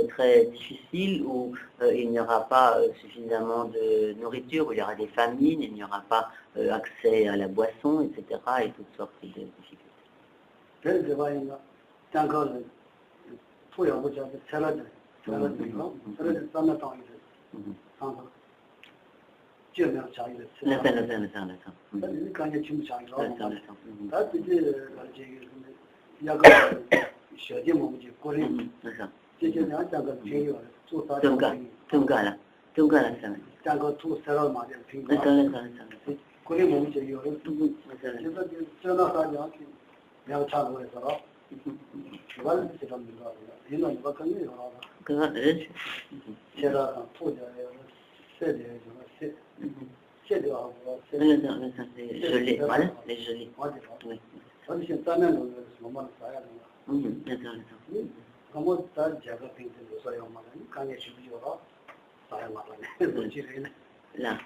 très difficile où il n'y aura pas suffisamment de nourriture, où il y aura des famines, il n'y aura pas accès à la boisson, etc. et toutes sortes de difficultés. Gelé, voilà, les gelés. Oui. Là.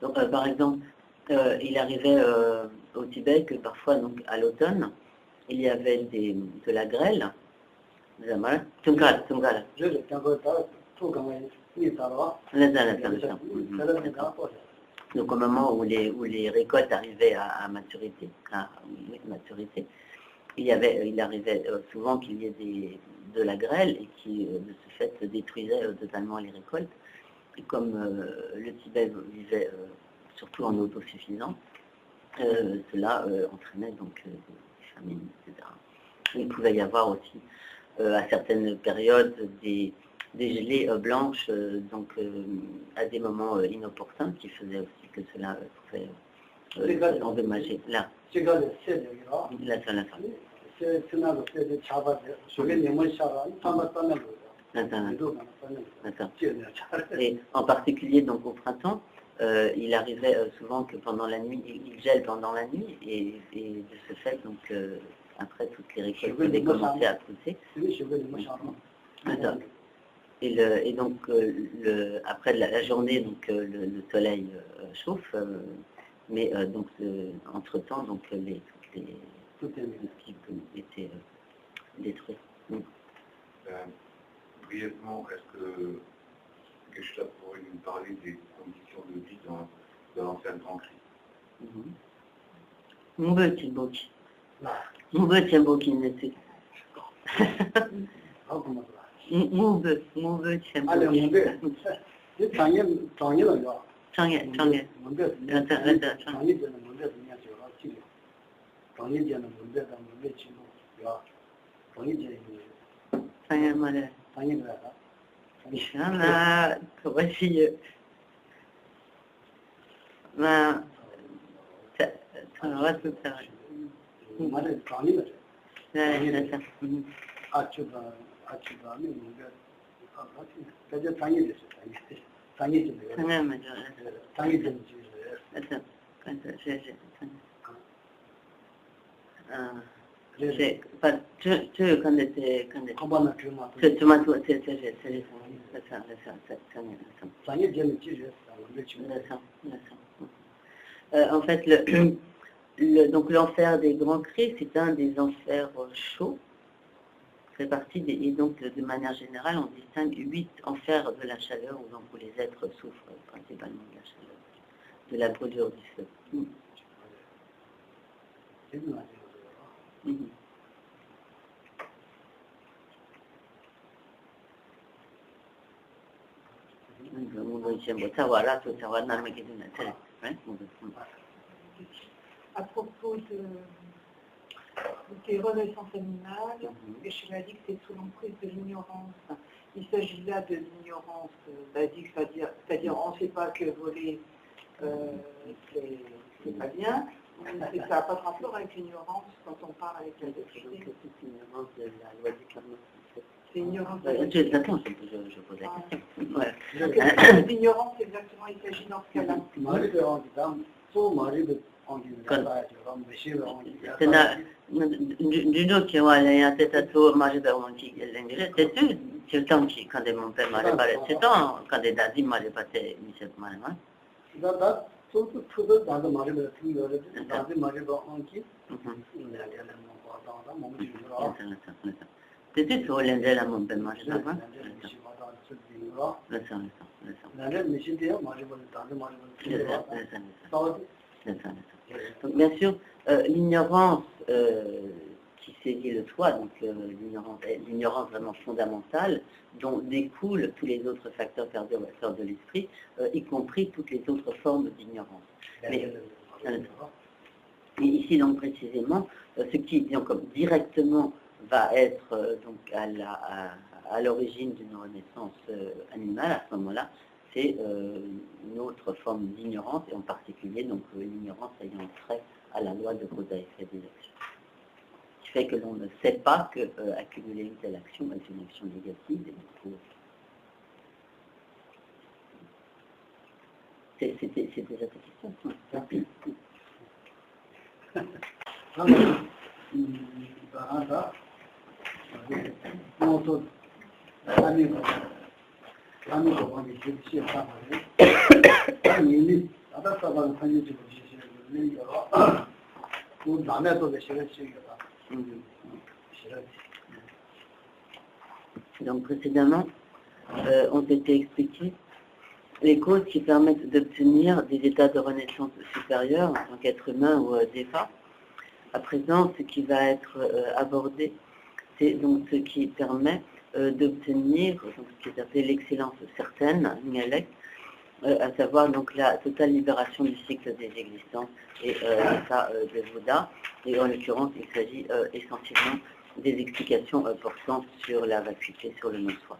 Donc, par exemple, il arrivait au Tibet que parfois, donc, à l'automne, il y avait de la grêle. Donc au moment où les récoltes arrivaient à maturité, il arrivait souvent qu'il y ait de la grêle et qui de ce fait détruisait totalement les récoltes. Et comme le Tibet vivait surtout en autosuffisance, cela entraînait donc des famines, etc. Il pouvait y avoir aussi à certaines périodes des gelées blanches, donc à des moments inopportuns, qui faisaient aussi que cela pouvait endommager. Là. Et en particulier donc au printemps, il arrivait souvent que pendant la nuit, il gèle pendant la nuit, et de ce fait, donc après toutes les récoltes avaient commencé à pousser. Et donc après la journée, donc le soleil chauffe, mais donc entre-temps, donc tout ce qui était détruit. Brièvement, est-ce que Geshe-la pourrait nous parler des conditions de vie dans l'ancien Grand Cri? En fait, donc l'enfer des Grands Cris, c'est un des enfers chauds, fait partie et donc de manière générale, on distingue 8 enfers de la chaleur, où les êtres souffrent principalement de la chaleur, de la brûlure du feu. À propos de tes relations familiales, et je m'ai dit que c'est sous l'emprise de l'ignorance. Il s'agit là de l'ignorance basique, c'est-à-dire on ne sait pas que voler, c'est pas bien. Ça n'a pas de rapport avec l'ignorance quand on parle avec la société. C'est l'ignorance de la loi du karma. C'est ignorance. Je pose la question. Voilà. L'ignorance, exactement, il s'agit dans ce cas-là. Peut-être sur l'Indien, la montagne, moi, je sais pas. Donc, bien sûr, l'ignorance qui saisit le soi, donc l'ignorance vraiment fondamentale, dont découlent tous les autres facteurs perturbateurs de l'esprit, y compris toutes les autres formes d'ignorance. Mais ici, donc précisément, ce qui donc, directement va être donc à l'origine d'une renaissance animale, à ce moment-là, c'est une autre forme d'ignorance, et en particulier donc l'ignorance ayant trait à la loi de cause à effet des actions. Ce qui fait que l'on ne sait pas que accumuler une telle action est une action négative, et du coup, c'était déjà ta question. Donc précédemment, ont été expliquées les causes qui permettent d'obtenir des états de renaissance supérieurs en tant qu'être humain ou défunt. À présent, ce qui va être abordé, c'est donc ce qui permet d'obtenir ce qui est appelé l'excellence certaine, à savoir donc la totale libération du cycle des existences et l'état de Bouddha. Et en l'occurrence, il s'agit essentiellement des explications portant sur la vacuité, sur le non-soi.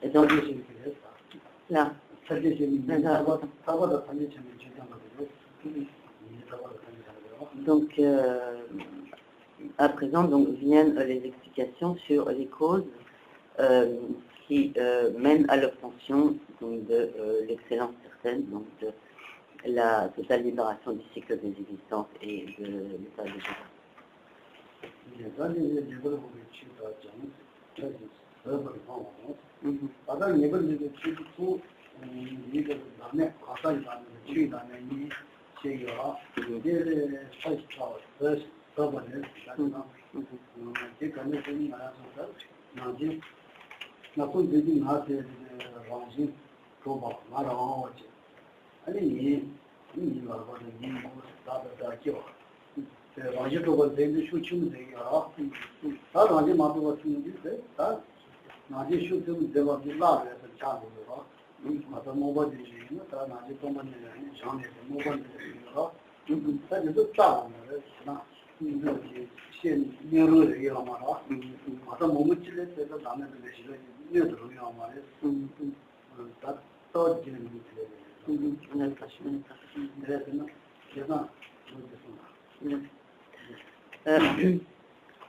Et donc, là, donc à présent donc, viennent les explications sur les causes qui mènent à l'obtention de l'excellence certaine, donc de la totale libération du cycle des existences et de l'état de Bouddha.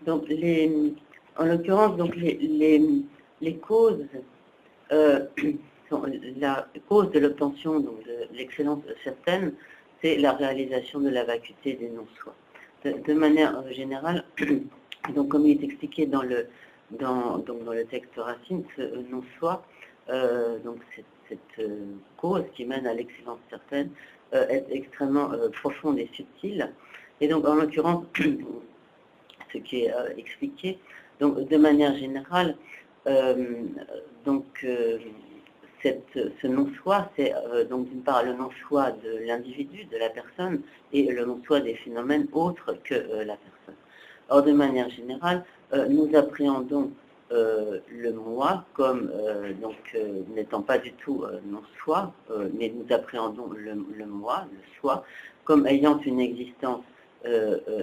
Donc en l'occurrence, donc les causes, la cause de l'obtention de l'excellence certaine, c'est la réalisation de la vacuité des non-soi. De manière générale, donc comme il est expliqué dans le texte Racine, ce non-soi, donc cette cause qui mène à l'excellence certaine, est extrêmement profonde et subtile. Et donc en l'occurrence, ce qui est expliqué, donc de manière générale, ce non-soi, c'est donc d'une part le non-soi de l'individu, de la personne, et le non-soi des phénomènes autres que la personne. Or, de manière générale, nous appréhendons le moi comme n'étant pas du tout non-soi, mais nous appréhendons le moi, le soi, comme ayant une existence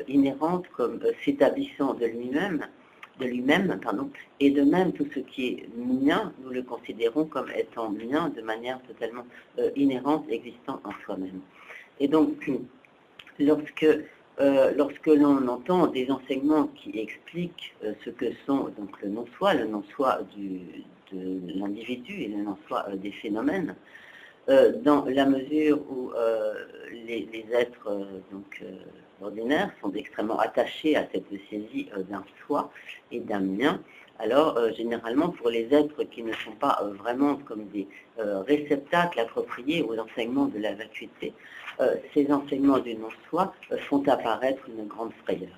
inhérente, comme s'établissant de lui-même, et de même tout ce qui est mien, nous le considérons comme étant mien de manière totalement inhérente, existant en soi-même. Et donc, lorsque lorsque l'on entend des enseignements qui expliquent ce que sont donc le non-soi de l'individu et le non-soi des phénomènes, dans la mesure où les êtres ordinaires sont extrêmement attachés à cette saisie d'un soi et d'un mien, alors généralement pour les êtres qui ne sont pas vraiment comme des réceptacles appropriés aux enseignements de la vacuité, ces enseignements du non-soi font apparaître une grande frayeur.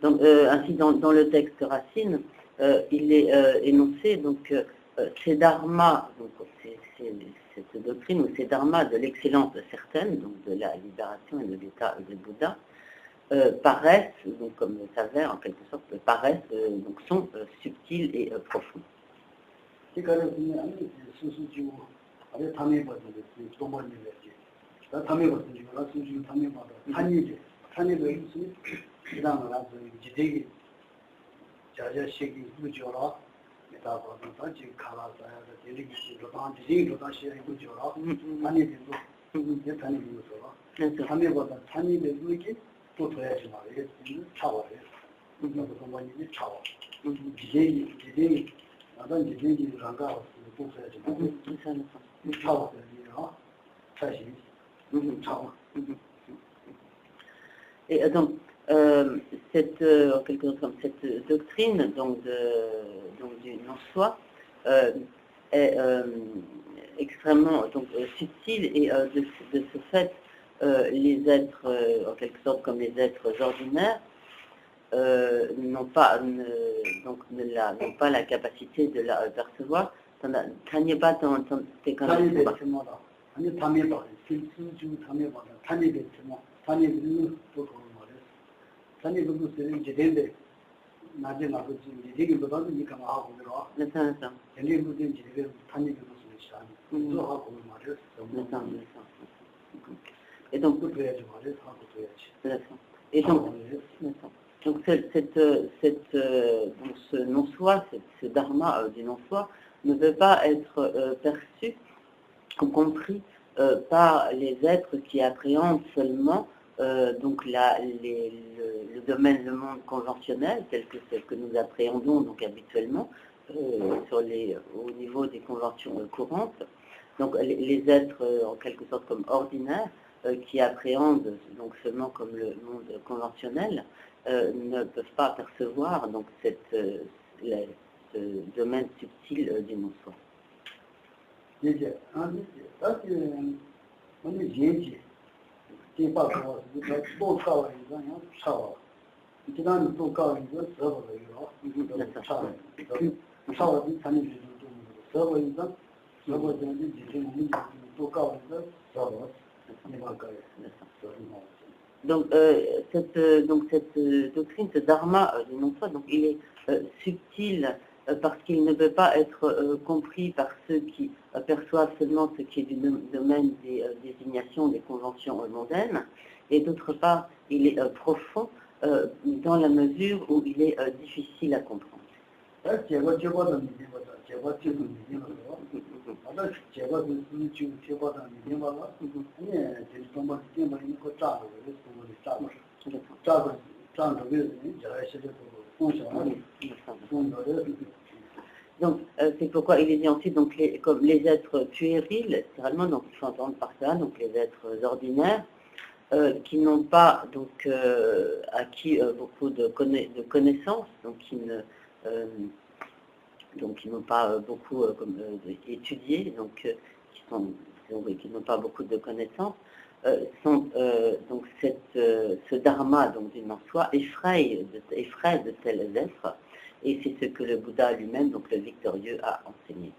Donc, ainsi, dans le texte Racine, il est énoncé, donc, ces dharmas, donc, cette doctrine ou ces dharmas de l'excellence certaine, donc de la libération et de l'état de Bouddha, paraissent, donc, comme le s'avère en quelque sorte, paraissent, donc, sont subtils et profonds. Et donc, en quelque sorte, cette doctrine donc du non-soi est extrêmement subtile et de ce fait, les êtres, en quelque sorte comme les êtres ordinaires, n'ont pas la capacité de la percevoir. Et donc, donc ce non-soi, ce dharma du non-soi, ne peut pas être perçu ou compris par les êtres qui appréhendent seulement donc le domaine, le monde conventionnel, tel que nous appréhendons donc habituellement au niveau des conventions courantes. Donc les êtres en quelque sorte comme ordinaires qui appréhendent donc seulement comme le monde conventionnel ne peuvent pas percevoir donc ce domaine subtil du non-soi. Donc, cette doctrine, ce dharma du non-soi, donc il est subtil parce qu'il ne peut pas être compris par ceux qui perçoivent seulement ce qui est du domaine des désignations, des conventions mondaines, et d'autre part, il est profond dans la mesure où il est difficile à comprendre. Donc, c'est pourquoi il est dit ensuite, donc, comme les êtres puérils, littéralement, donc il faut entendre par ça, donc les êtres ordinaires, qui n'ont pas donc acquis beaucoup de connaissances, donc qui n'ont pas beaucoup étudié, donc qui n'ont pas beaucoup de connaissances, donc ce dharma donc du non-soi effraie de tels êtres, et c'est ce que le Bouddha lui-même, donc le victorieux, a enseigné.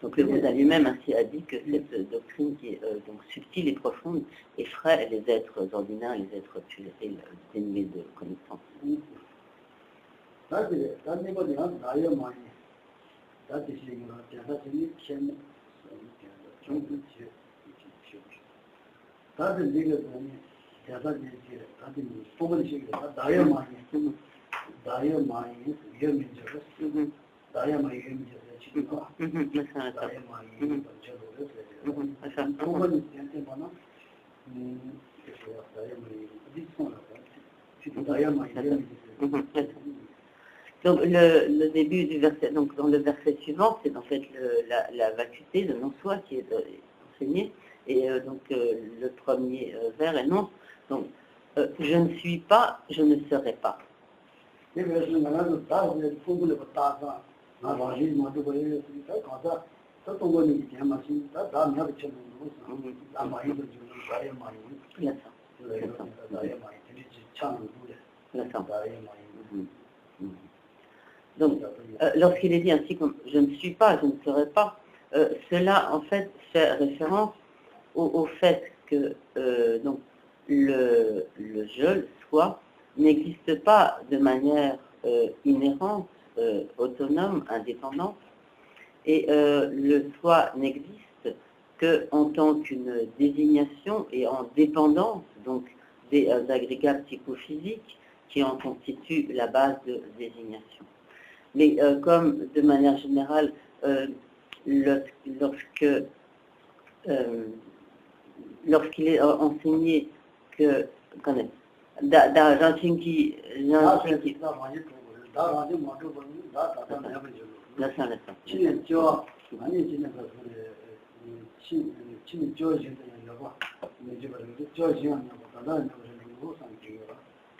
Donc le Bouddha lui-même ainsi a dit que cette doctrine qui est donc subtile et profonde effraie les êtres ordinaires, les êtres puérils, dénués de connaissances. 다들 내가 대단히 다들 소문이 나야 많이 나야 많이 위험해져서 나야 많이 위험해져서 지금 나야 많이 저도 소문이 되는데 뭐나 나야 많이 어디서 나야 많이 위험해져서 Donc le début du verset, donc dans le verset suivant, c'est en fait la vacuité, le non-soi qui est enseigné, et donc le premier vers énonce, donc je ne suis pas, je ne serai pas. Donc, lorsqu'il est dit ainsi comme je ne suis pas, je ne serai pas, cela en fait fait référence au fait que donc, le je, le soi, n'existe pas de manière inhérente, autonome, indépendante, et le soi n'existe qu'en tant qu'une désignation et en dépendance donc des agrégats psychophysiques qui en constituent la base de désignation. Mais comme de manière générale, lorsqu'il est enseigné que,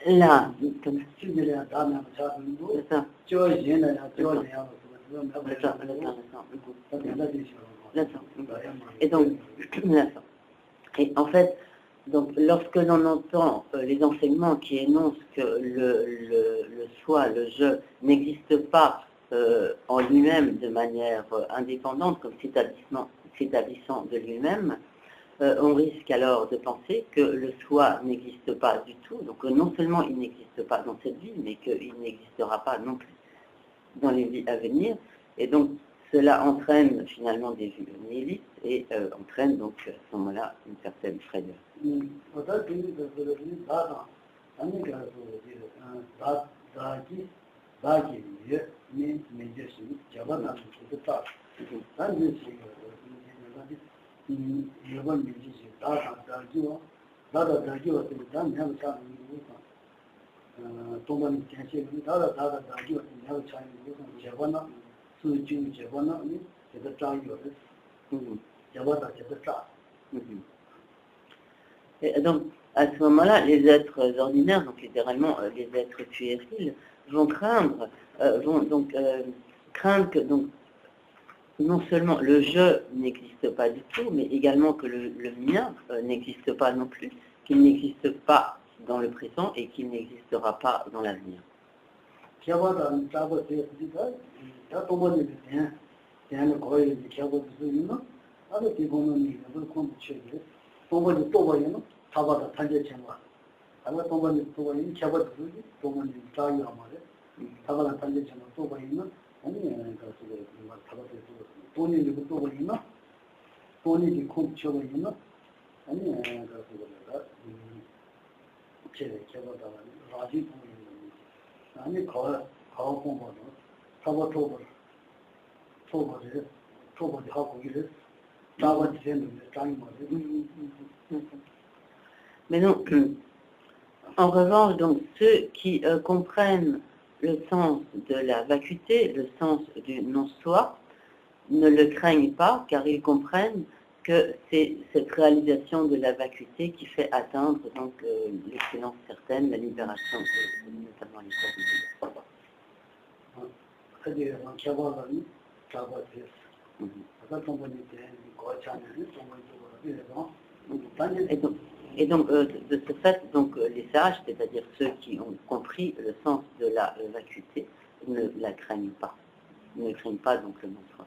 là, comme et donc, et en fait, donc, lorsque l'on entend les enseignements qui énoncent que le soi, le je, n'existe pas en lui-même de manière indépendante, comme s'établissant de lui-même, on risque alors de penser que le soi n'existe pas du tout, donc non seulement il n'existe pas dans cette vie, mais qu'il n'existera pas non plus dans les vies à venir, et donc cela entraîne finalement des vues nihilistes et entraîne donc à ce moment-là une certaine frayeur. Et donc, à ce moment-là, les êtres ordinaires, donc littéralement les êtres puérils, vont craindre, craindre que donc, non seulement le je n'existe pas du tout, mais également que le mien n'existe pas non plus, qu'il n'existe pas dans le présent et qu'il n'existera pas dans l'avenir. Mais donc, en revanche, donc, ceux qui comprennent le sens de la vacuité, le sens du non-soi, ne le craignent pas, car ils comprennent que c'est cette réalisation de la vacuité qui fait atteindre donc l'excellence certaine, la libération, notamment l'état de vie. Et donc de ce fait, donc, les sages, c'est-à-dire ceux qui ont compris le sens de la vacuité, ne la craignent pas. Ils ne craignent pas donc le non-soi.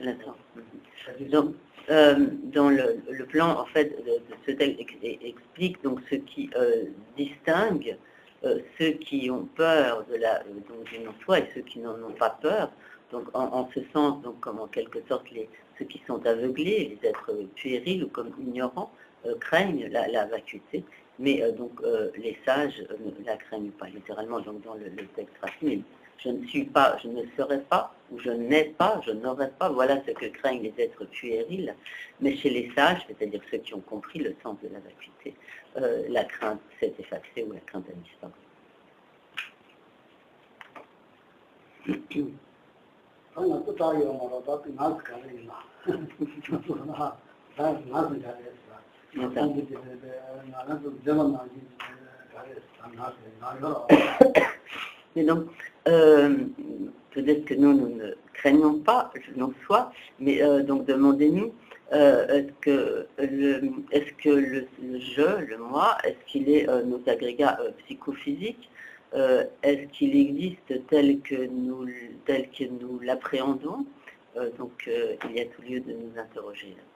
D'accord. Donc, dans le plan, en fait, de ce texte explique donc ce qui distingue ceux qui ont peur du non-soi et ceux qui n'en ont pas peur. Donc, en ce sens, donc, comme en quelque sorte, ceux qui sont aveuglés, les êtres puérils ou comme ignorants, craignent la vacuité, mais les sages ne la craignent pas, littéralement, donc dans le texte racine. Je ne suis pas, je ne serai pas, ou je n'ai pas, je n'aurai pas, voilà ce que craignent les êtres puérils, mais chez les sages, c'est-à-dire ceux qui ont compris le sens de la vacuité, la crainte s'est effacée ou la crainte a disparu. Et donc, peut-être que nous ne craignons pas non soi, mais donc demandez-nous, est-ce que le je, le moi, est-ce qu'il est nos agrégats psychophysiques, est-ce qu'il existe tel que nous l'appréhendons, donc il y a tout lieu de nous interroger là-dessus.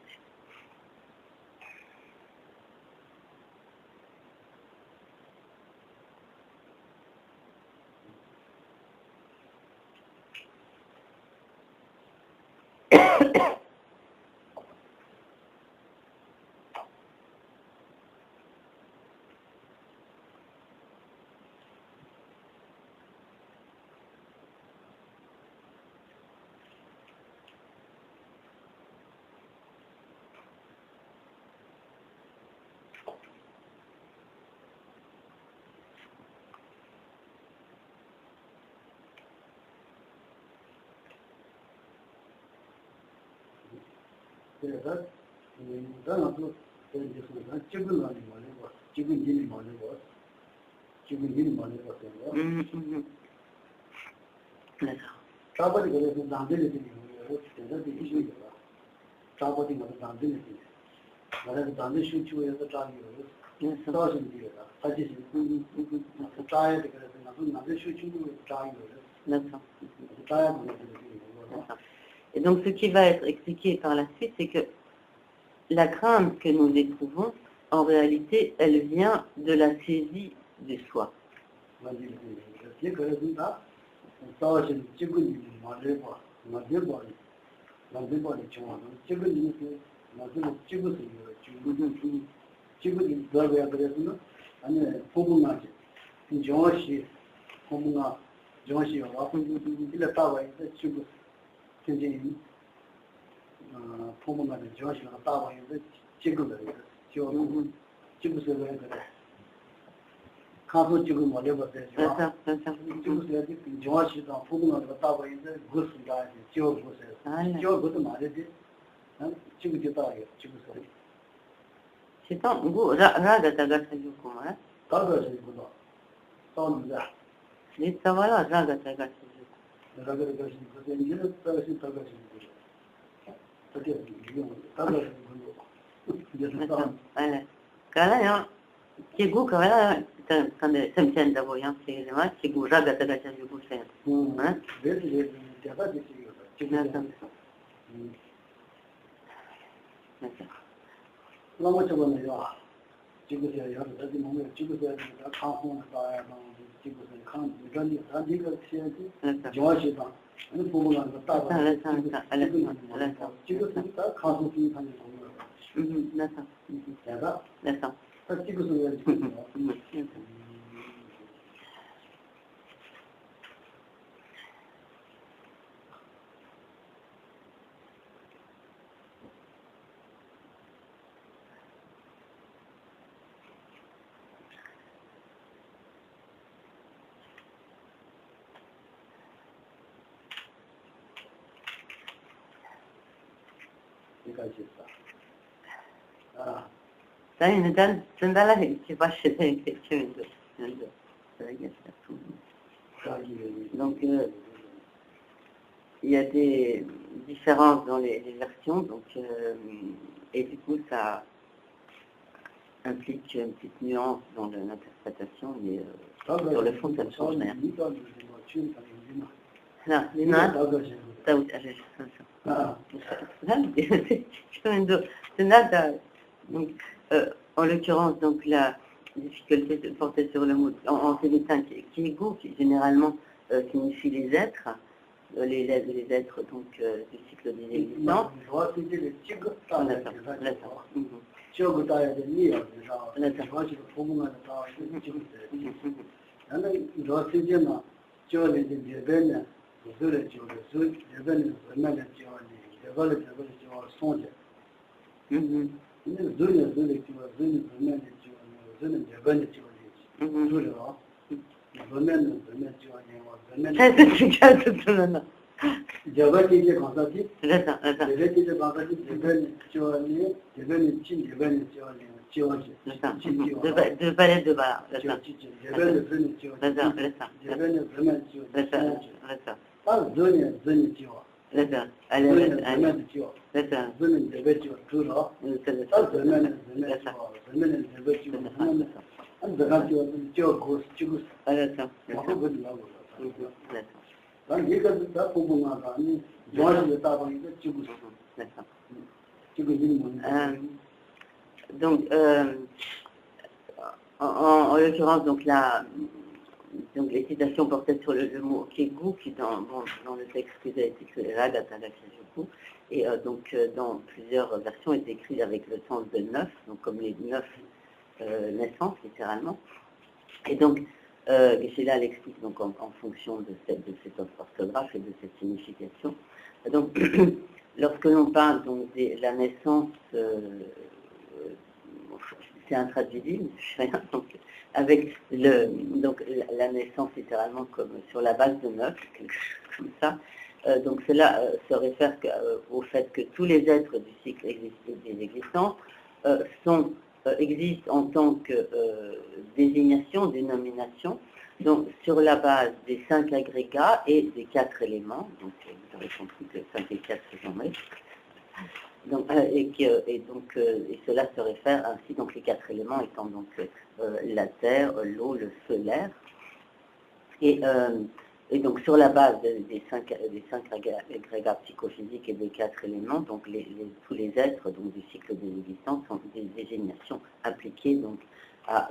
Et donc ce qui va être expliqué par la suite, c'est que la crainte que nous éprouvons, en réalité, elle vient de la saisie du soi. Donc, il y a des différences dans les versions, donc, et du coup, ça implique une petite nuance dans l'interprétation, mais sur le fond, ça ne change rien. Non, les notes, Donc, en l'occurrence, donc la difficulté portée sur le mot en tibétain qui est go, qui généralement signifie les êtres, les êtres donc du cycle des existences. De palais de bas. Donc, en l'occurrence, donc les citations portaient sur le mot Kegu, qui dans le texte qui a été écrit là, Gatarakshajuku, et donc dans plusieurs versions est écrit avec le sens de 9, donc comme les 9 naissances, littéralement. Et donc, Geshe-la l'explique donc en fonction de cette orthographe et de cette signification. Donc, lorsque l'on parle donc de la naissance, c'est intraduisible, je sais rien, donc avec la naissance littéralement comme sur la base de 9, quelque chose comme ça. Donc cela se réfère au fait que tous les êtres du cycle des existences existent en tant que désignation, dénomination, donc sur la base des 5 agrégats et des 4 éléments. Donc vous avez compris que 5 et 4 se sont donc, et cela se réfère ainsi, donc les 4 éléments étant donc la terre, l'eau, le feu, l'air. Et donc sur la base des 5 agrégats psychophysiques et des 4 éléments, donc tous les êtres donc, du cycle des existences sont des désignations appliquées donc, à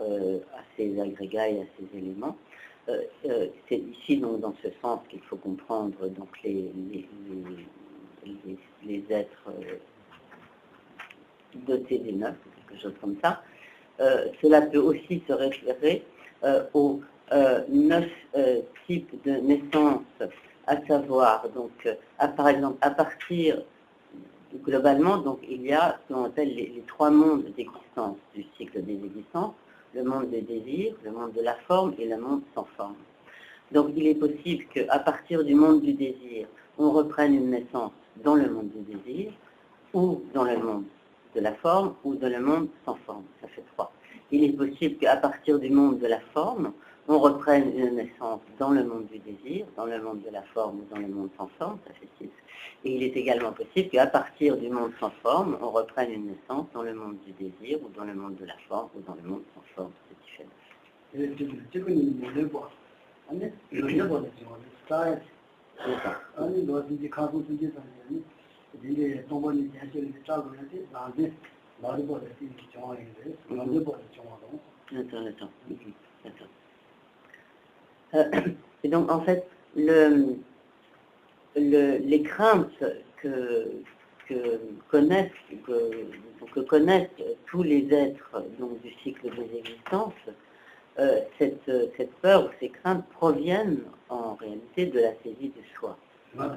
ces agrégats et à ces éléments. C'est ici donc, dans ce sens qu'il faut comprendre donc, les êtres dotés des 9, quelque chose comme ça. Cela peut aussi se référer aux 9 types de naissance, à savoir, donc, par exemple, à partir, globalement, donc, il y a ce qu'on appelle les 3 mondes d'existence du cycle des existences, le monde des désirs, le monde de la forme et le monde sans forme. Donc, il est possible qu'à partir du monde du désir, on reprenne une naissance dans le monde du désir, ou dans le monde de la forme, ou dans le monde sans forme. Ça fait 3. Il est possible qu'à partir du monde de la forme, on reprenne une naissance dans le monde du désir, dans le monde de la forme ou dans le monde sans forme, ça fait 6. Et il est également possible qu'à partir du monde sans forme, on reprenne une naissance dans le monde du désir ou dans le monde de la forme ou dans le monde sans forme, c'est différent. Et donc en fait les craintes que connaissent tous les êtres donc, du cycle des existences, cette peur ou ces craintes proviennent en réalité de la saisie du soi. Donc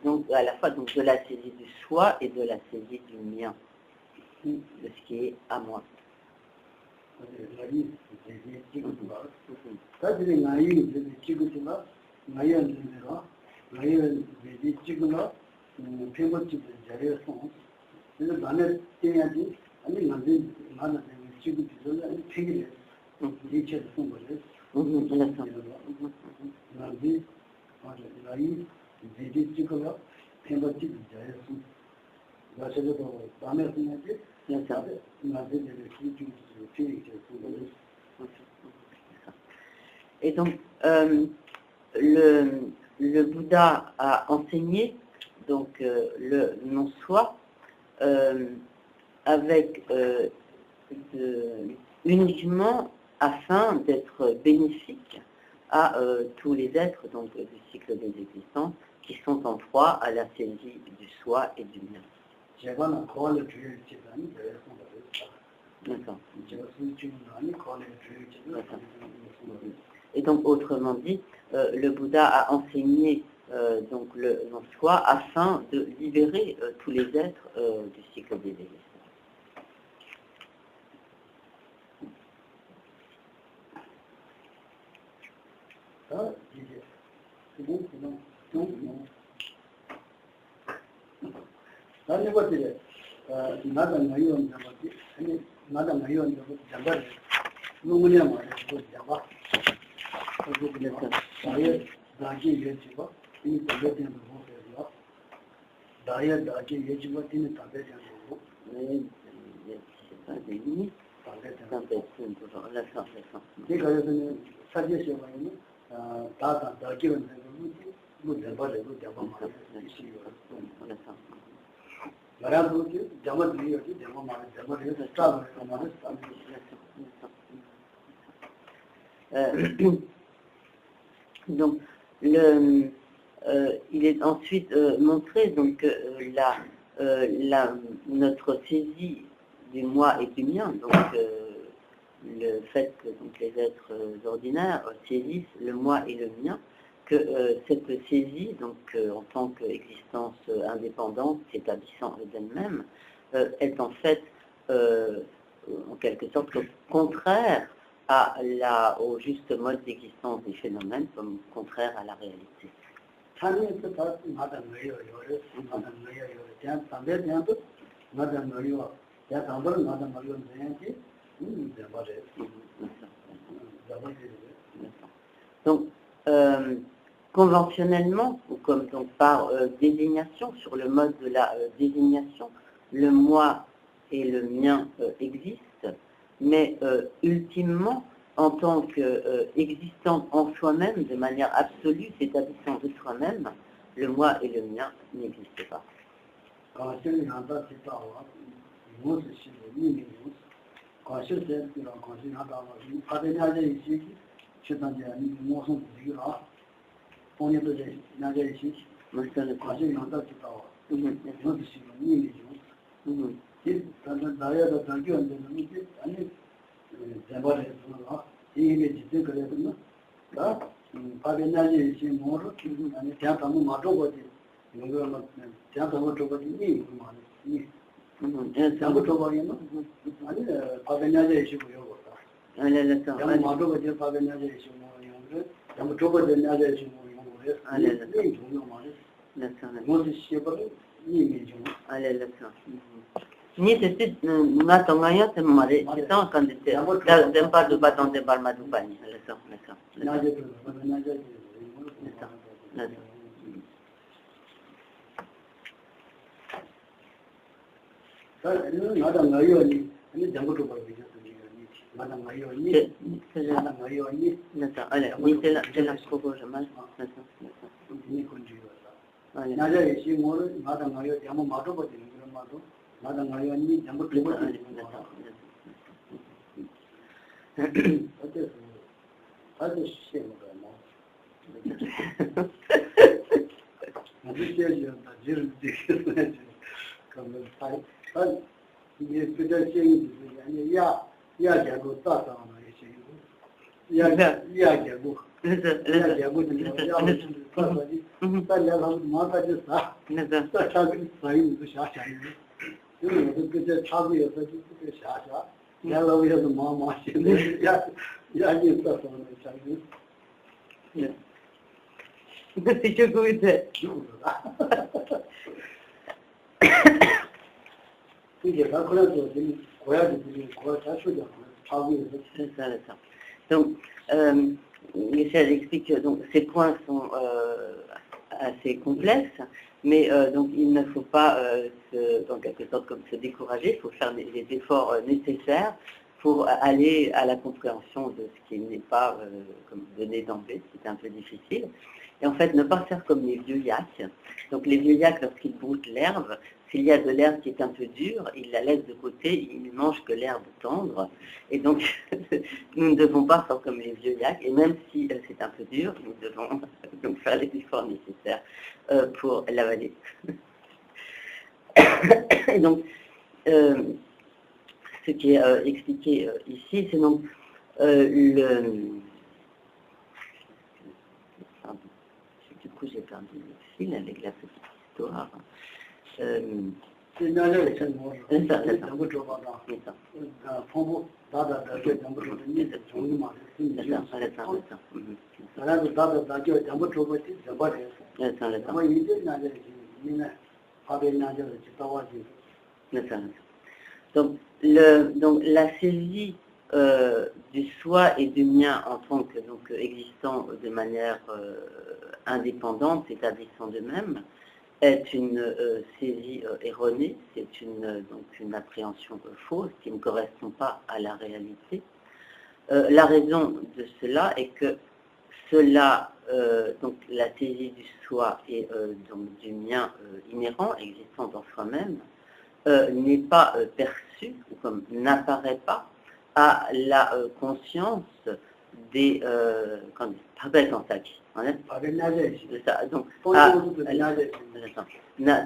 disons, à la fois donc, de la saisie du soi et de la saisie du mien, de ce qui est à moi. Et donc, le Bouddha a enseigné donc le non-soi avec uniquement afin d'être bénéfique à tous les êtres donc, du cycle des existences qui sont en proie à la saisie du soi et du mien. D'accord. Et donc, autrement dit, le Bouddha a enseigné donc le non-soi afin de libérer tous les êtres du cycle des existences. Donc, il est ensuite montré donc, que notre saisie du moi et du mien, donc le fait que donc, les êtres ordinaires saisissent le moi et le mien, que cette saisie, donc en tant qu'existence indépendante, s'établissant d'elle-même, est en fait en quelque sorte contraire au juste mode d'existence des phénomènes, comme contraire à la réalité. Donc, conventionnellement, ou comme donc par désignation, sur le mode de la désignation, le moi et le mien existent, mais ultimement, en tant qu'existant en soi-même, de manière absolue, s'établissant de soi-même, le moi et le mien n'existent pas. Ni c'est na tongaya c'est maré c'est ça quand c'est d'un pas de bâton de balma du pani ça Donc, Michel explique que donc, ces points sont assez complexes, mais donc il ne faut pas, en quelque sorte, comme se décourager, il faut faire les efforts nécessaires pour aller à la compréhension de ce qui n'est pas, comme donné d'emblée, c'était un peu difficile. Et en fait, ne pas faire comme les vieux yaks. Donc les vieux yaks, lorsqu'ils broutent l'herbe, s'il y a de l'herbe qui est un peu dure, ils la laissent de côté, ils ne mangent que l'herbe tendre. Et donc, nous ne devons pas faire comme les vieux yaks, et même si c'est un peu dur, nous devons donc faire les efforts nécessaires pour l'avaler. Et donc, ce qui est expliqué ici, c'est donc du coup, j'ai perdu le fil avec la petite histoire. Donc la saisie du soi et du mien en tant que existant de manière indépendante, s'établissant d'eux-mêmes, est une saisie erronée, c'est une appréhension fausse qui ne correspond pas à la réalité. La raison de cela est que cela, donc la saisie du soi et donc du mien inhérent, existant en soi-même, n'est pas perçue, ou comme n'apparaît pas à la conscience des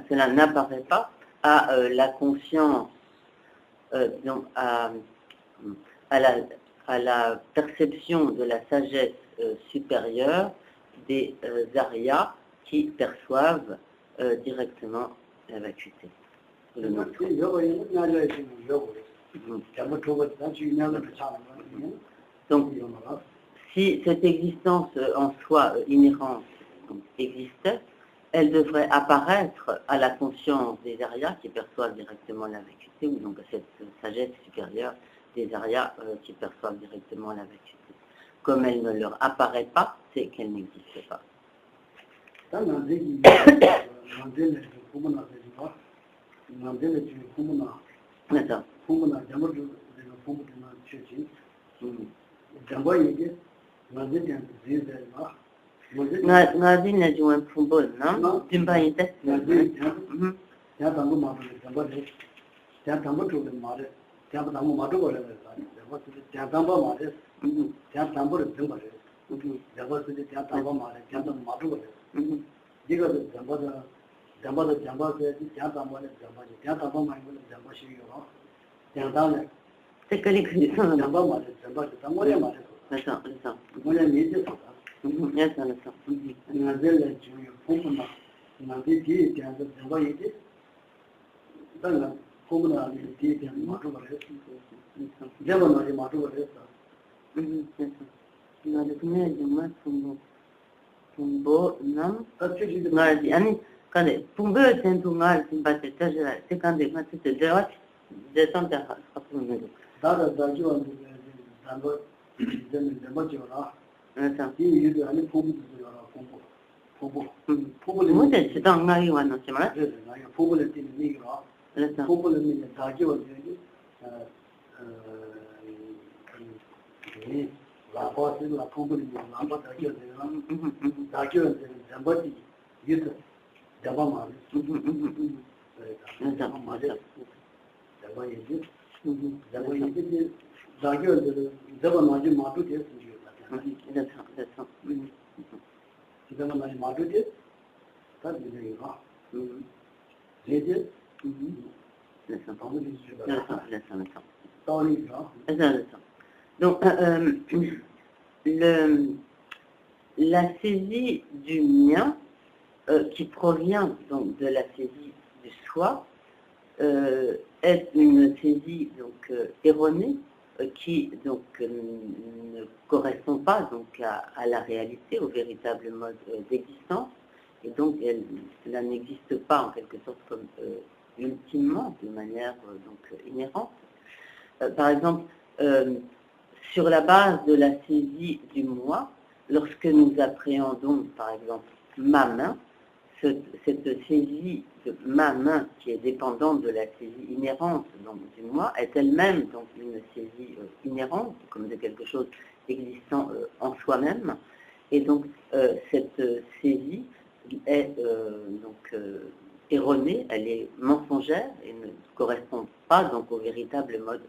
cela n'apparaît pas à la conscience, donc à la perception de la sagesse supérieure des Aryas qui perçoivent directement la vacuité. Donc, si cette existence en soi inhérente existait, elle devrait apparaître à la conscience des Aryas qui perçoivent directement la vacuité, ou donc à cette sagesse supérieure des Aryas qui perçoivent directement la vacuité. Comme elle ne leur apparaît pas, c'est qu'elle n'existe pas. C'est que les connaissances. Donc, la saisie du mien, qui provient donc de la saisie du soi, est une saisie donc erronée, qui donc ne correspond pas donc à la réalité, au véritable mode d'existence, et donc cela n'existe pas en quelque sorte comme ultimement, de manière donc inhérente. Par exemple, sur la base de la saisie du moi, lorsque nous appréhendons par exemple ma main, cette saisie de ma main qui est dépendante de la saisie inhérente donc, du moi est elle-même donc une saisie inhérente, comme de quelque chose existant en soi-même. Et donc, cette saisie est erronée, elle est mensongère et ne correspond pas donc au véritable mode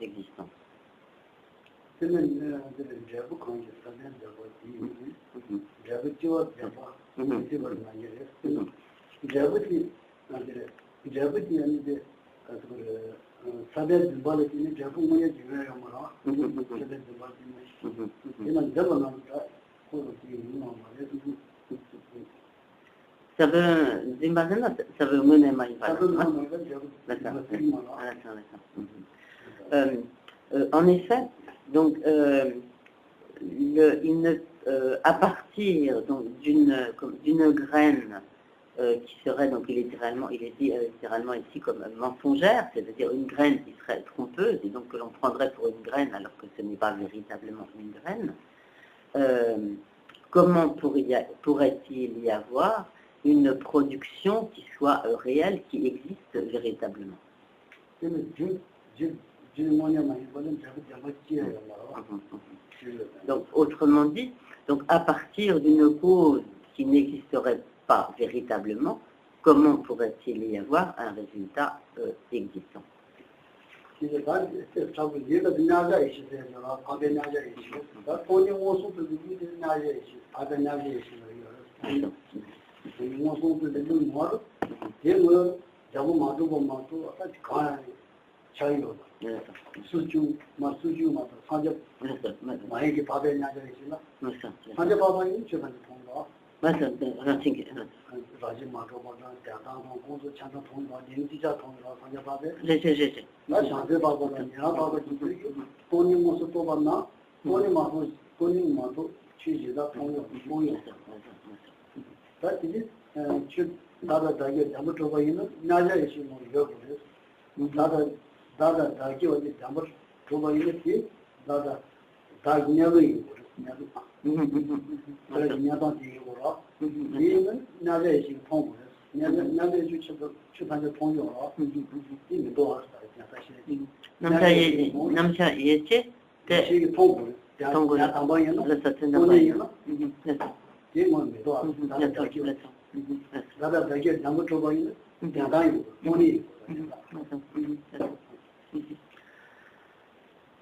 d'existence. Ça veut mener en effet, donc, à partir d'une graine qui serait, donc il est dit littéralement ici comme mensongère, c'est-à-dire une graine qui serait trompeuse, et donc que l'on prendrait pour une graine alors que ce n'est pas véritablement une graine, comment pourrait-il y avoir une production qui soit réelle, qui existe véritablement? Donc, autrement dit, donc à partir d'une cause qui n'existerait pas véritablement, comment pourrait-il y avoir un résultat existant?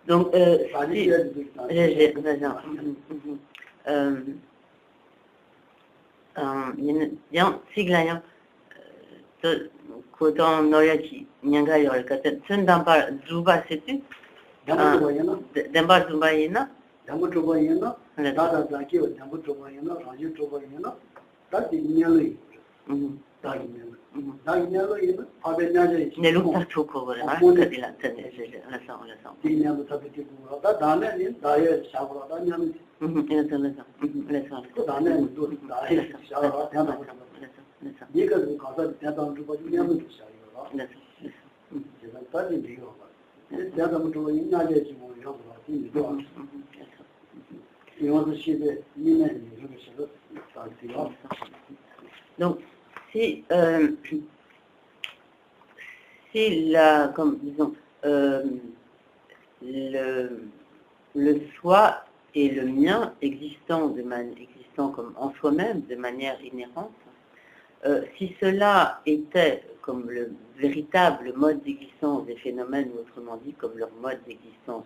Donc, yang siglayan kodon noyachi nyanga yor kata sendambar zuba setu dambar zuba yena dambar zuba yena dada zaki dambar zuba yena raju zuba yena dadi nyali dadi nyali abenyaje ne lukta choko bore ha kadila tane la dinya mutabiti ko da dane ni daye shabra da nyami Donc, si comme disons, le soi et le mien existant comme en soi-même de manière inhérente, si cela était comme le véritable mode d'existence des phénomènes, ou autrement dit comme leur mode d'existence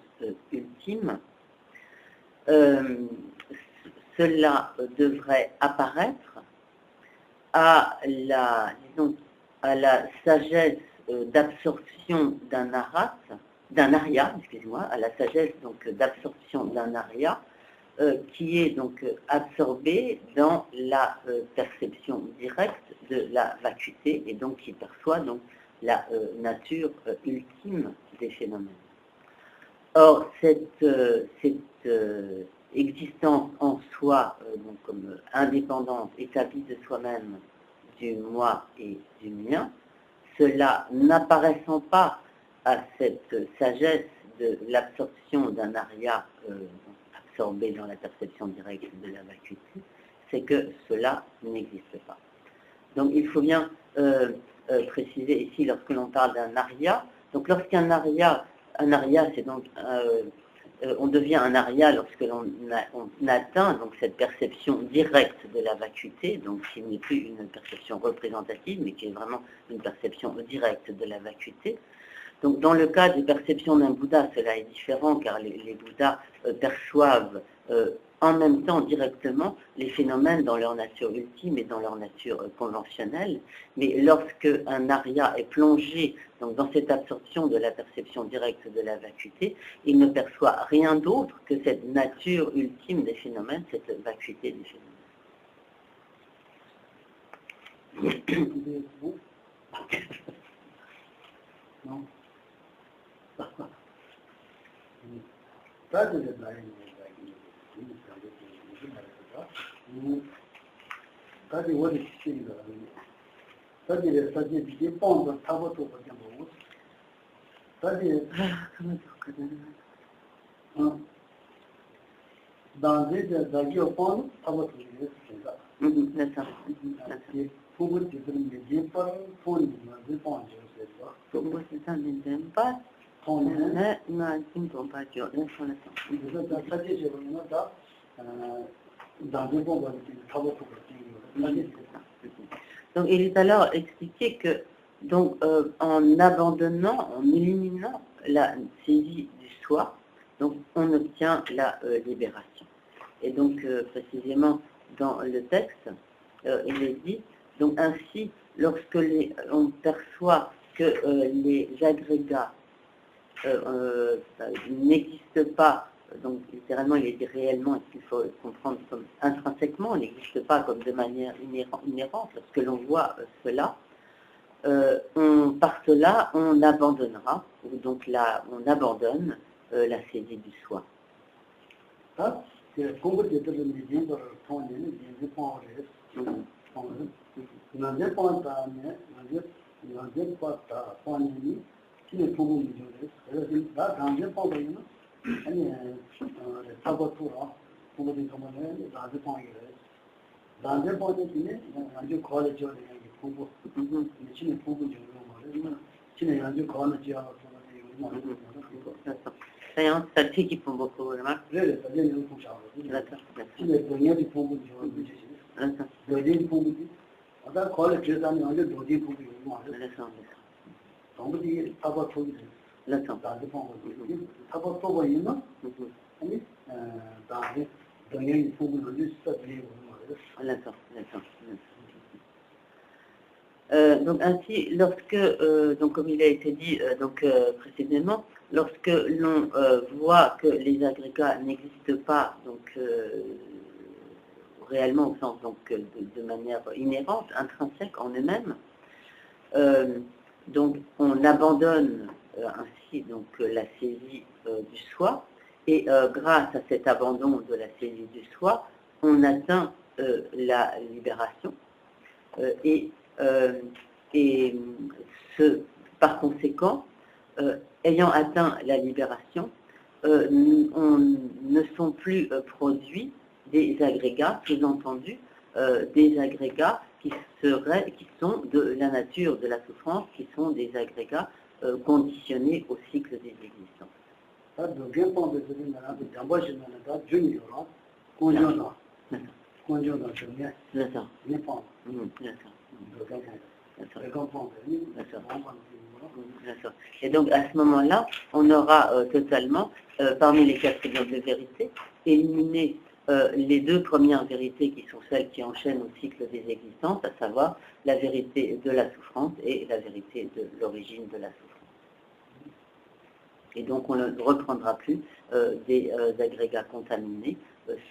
ultime, cela devrait apparaître à la sagesse d'absorption d'un aria, à la sagesse donc d'absorption d'un aria, qui est donc absorbé dans la perception directe de la vacuité et donc qui perçoit donc la nature ultime des phénomènes. Or, cette existence en soi, donc comme indépendante, établie de soi-même, du moi et du mien, cela n'apparaissant pas à cette sagesse de l'absorption d'un aria absorbé dans la perception directe de la vacuité, c'est que cela n'existe pas. Donc il faut bien préciser ici, lorsque l'on parle d'un aria, donc lorsqu'un aria c'est donc on devient un aria lorsque l'on atteint donc cette perception directe de la vacuité, donc qui n'est plus une perception représentative, mais qui est vraiment une perception directe de la vacuité. Donc dans le cas des perceptions d'un Bouddha, cela est différent, car les Bouddhas perçoivent en même temps directement les phénomènes dans leur nature ultime et dans leur nature conventionnelle. Mais lorsque un arya est plongé donc, dans cette absorption de la perception directe de la vacuité, il ne perçoit rien d'autre que cette nature ultime des phénomènes, cette vacuité des phénomènes. Non. 다들 원래 시키는 다들 사실 이게 뻔도 타고도 그냥 뭐 다들 다들 자기가 뻔 타고도 있습니다. 네. 부부들은 이제 뻔이 맞을 뻔하죠. 부부들은 pas 네, 나 지금 봐죠. 그래서 사실 제가 다 Donc, il est alors expliqué que, donc, en abandonnant, en éliminant la saisie du soi, donc, on obtient la libération. Et donc, précisément, dans le texte, il est dit, donc, ainsi, lorsque on perçoit que les agrégats n'existent pas, donc littéralement il est dit réellement, et qu'il faut comprendre comme intrinsèquement, n'existe pas comme de manière inhérente. Lorsque l'on voit cela, par cela on abandonnera, ou donc là on abandonne la saisie du soi. 아니 타고토라 부모님 정말에 나도 방이래 나한테 보내주네 아주 거래죠 내가 공부 미치는 공부 좀 말이야 진짜 아주 거래지야 C'est un statut qui font beaucoup, remarque. 그래 사실 이거 보자 진짜 동의하지 공부 좀 미치지 너희 공부지 아까 거래지다니 아주 너희 공부 좀 말이야 정부들이 타고토기 D'accord. Donc ainsi, lorsque, donc comme il a été dit précédemment, lorsque l'on voit que les agrégats n'existent pas, donc réellement au sens donc de manière inhérente, intrinsèque en eux-mêmes, donc on abandonne ainsi donc la saisie du soi, et grâce à cet abandon de la saisie du soi, on atteint la libération, et par conséquent, ayant atteint la libération, on ne sont plus produits des agrégats, sous-entendus, des agrégats qui sont de la nature de la souffrance, qui sont des agrégats conditionnés au cycle des existences. Et donc à ce moment-là, on aura totalement, parmi les 4 exemples de vérité, éliminé les 2 premières vérités qui sont celles qui enchaînent au cycle des existences, à savoir la vérité de la souffrance et la vérité de l'origine de la souffrance. Et donc on ne reprendra plus des agrégats contaminés,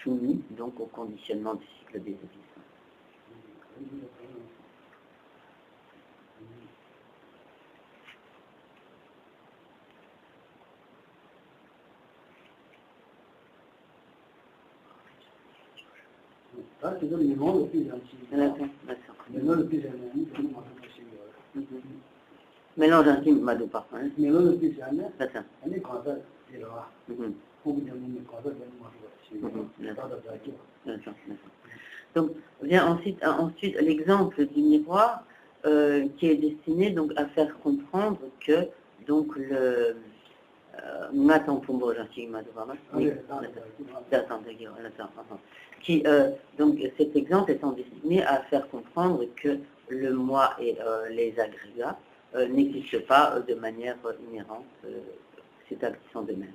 soumis donc au conditionnement du cycle des existences. Mélange intime, Madhu pas. Donc vient ensuite l'exemple du miroir qui est destiné donc à faire comprendre que donc qui, donc cet exemple étant destiné à faire comprendre que le moi et les agrégats n'existent pas de manière inhérente, s'établissant d'eux-mêmes.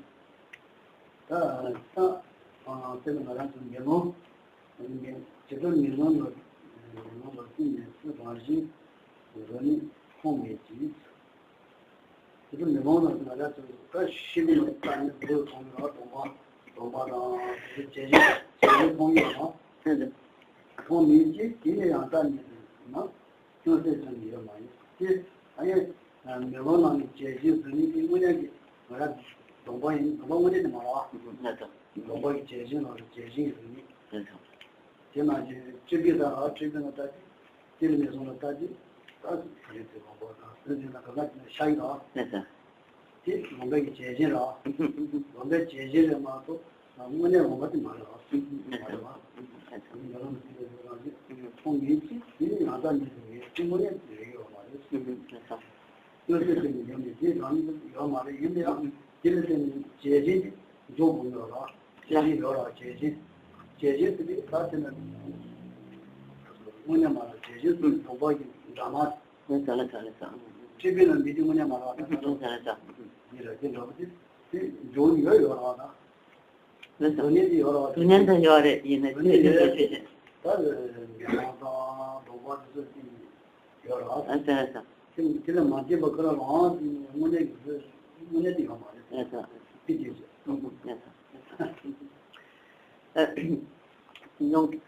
Donc,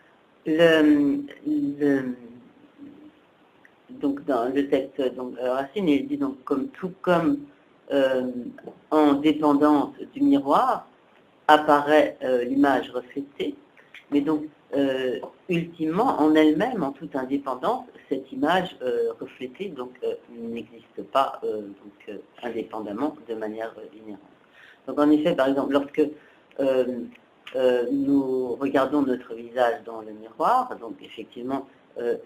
donc dans le texte, Racine, il dit donc tout comme en dépendance du miroir apparaît l'image reflétée, mais donc ultimement en elle-même, en toute indépendance, cette image reflétée n'existe pas indépendamment de manière inhérente. Donc en effet, par exemple, lorsque nous regardons notre visage dans le miroir, donc effectivement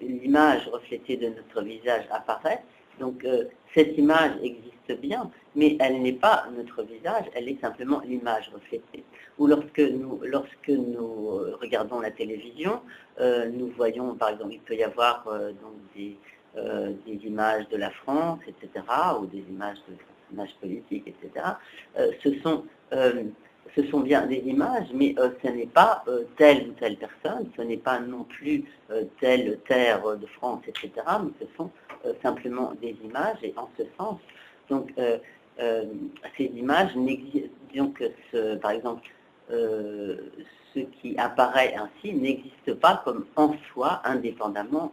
l'image reflétée de notre visage apparaît, donc cette image existe bien, mais elle n'est pas notre visage, elle est simplement l'image reflétée. Ou lorsque nous regardons la télévision, nous voyons, par exemple, il peut y avoir des images de la France, etc., ou des images de personnages politiques, etc. Ce sont bien des images, mais ce n'est pas telle ou telle personne, ce n'est pas non plus telle terre de France, etc., mais ce sont simplement des images, et en ce sens, donc ces images n'existent, donc par exemple, ce qui apparaît ainsi n'existe pas comme en soi, indépendamment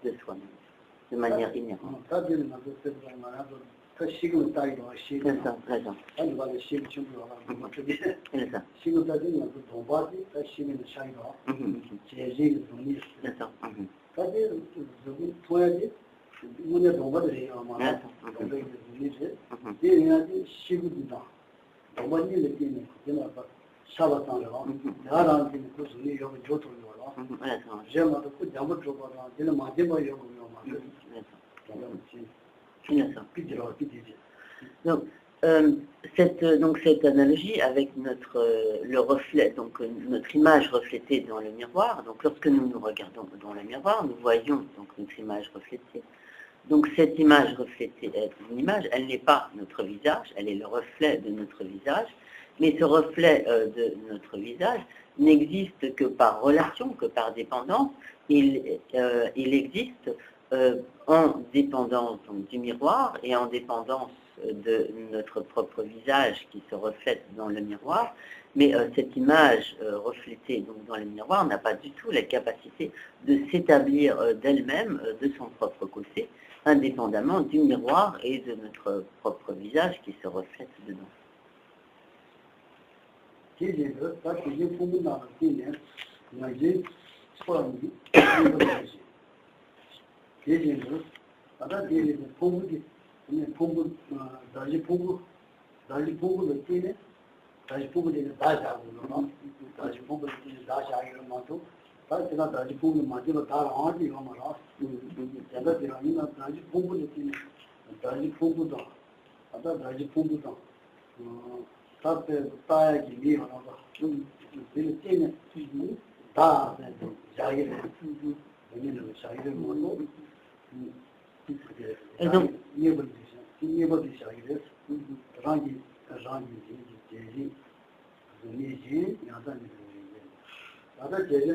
de soi-même, de manière inhérente. Donc, cette analogie avec le reflet, donc notre image reflétée dans le miroir, donc lorsque nous nous regardons dans le miroir, nous voyons donc notre image reflétée. Donc cette image reflétée est une image, elle n'est pas notre visage, elle est le reflet de notre visage, mais ce reflet de notre visage n'existe que par relation, que par dépendance. Il existe en dépendance donc, du miroir et en dépendance de notre propre visage qui se reflète dans le miroir, mais cette image reflétée donc, dans le miroir n'a pas du tout la capacité de s'établir d'elle-même, de son propre côté, indépendamment du miroir et de notre propre visage qui se reflète dedans. 답에 따야기 미워라고 그 때문에 다 자기를 왜냐면 자기를 모르고 그게 이해버리기 자기를 랑이 제지 야단이 나다 제지